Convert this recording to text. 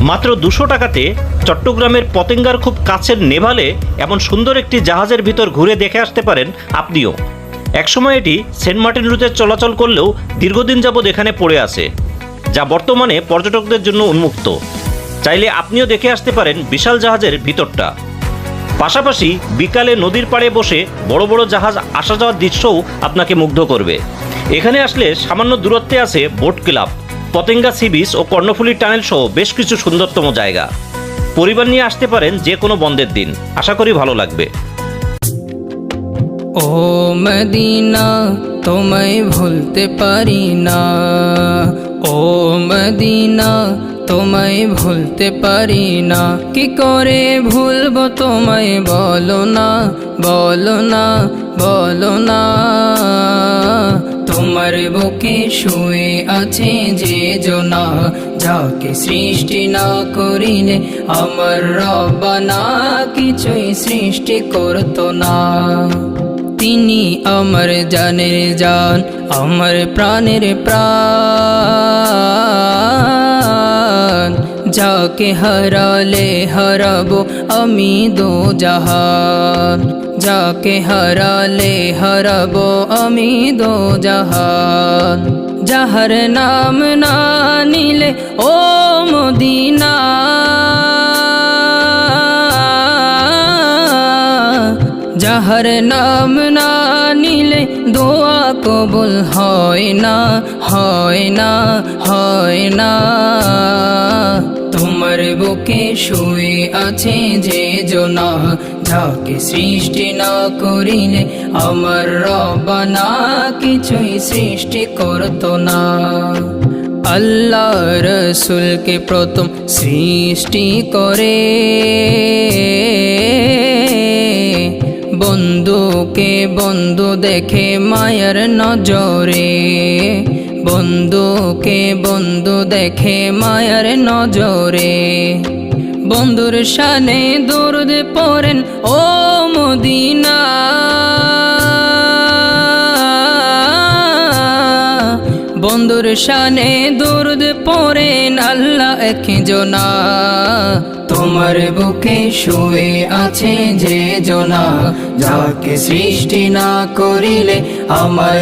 মাত্র 200 টাকাতে চট্টগ্রামের পতেঙ্গার খুব কাছের নেভালে এমন সুন্দর একটি জাহাজের ভিতর ঘুরে দেখে আসতে পারেন আপনিও। একসময় এটি সেন্ট মার্টিন রুটে চলাচল করলেও দীর্ঘদিন যাবৎ এখানে পড়ে আছে, যা বর্তমানে পর্যটকদের জন্য উন্মুক্ত। চাইলে আপনিও দেখে আসতে পারেন বিশাল জাহাজের ভিতরটা। পাশাপাশি বিকালে নদীর পাড়ে বসে বড় বড় জাহাজ আসা যাওয়ার দৃশ্যও আপনাকে মুগ্ধ করবে। এখানে আসলে সামান্য দূরত্বে আছে boat club, Patenga sea beach ও কর্ণফুলী টানেল সহ বেশ কিছু সুন্দরতম জায়গা। পরিবার নিয়ে আসতে পারেন যে কোনো বন্ধের দিন, আশা করি ভালো লাগবে। ও মদিনা তোমায় ভুলতে পারি না, ও মদিনা তোমায় ভুলতে পারি না, কি করে ভুলবো তোমায় বলো না, বলো না, বলো না। তোমার বুকে শুয়ে আছে যে জনা, যাকে সৃষ্টি না করিলে আমার রব্বানা কিছুই সৃষ্টি করতো না। তিনি আমার জানের জান, আমার প্রাণের প্রাণ, যাকে হারালে হারাবো আমি দোজাহান, যাকে হারালে হারাবো আমি দোজাহান। যাহার নাম না নিলে ও মদিনা, যাহার নাম না নিলে দোয়া কবুল হয় না, হয় না, হয় না। তোমার বুকে শুয়ে আছে যে জনা, যাকে সৃষ্টি না করিলে আমার রব্বানা কিছুই সৃষ্টি করতো না। আল্লাহ রসুলকে প্রথম সৃষ্টি করে, বন্ধুকে বন্ধু দেখে মায়ার নজরে, বন্ধুকে বন্ধু দেখে মায়ার নজরে। বন্ধুর শানে দরুদ পড়েন ও মদিনা, বন্ধুর শানে দরুদ পড়েন আল্লাহ একজনা। তোমার বুকে শুয়ে আছে যে জনা, যাকে সৃষ্টি না করিলে আমার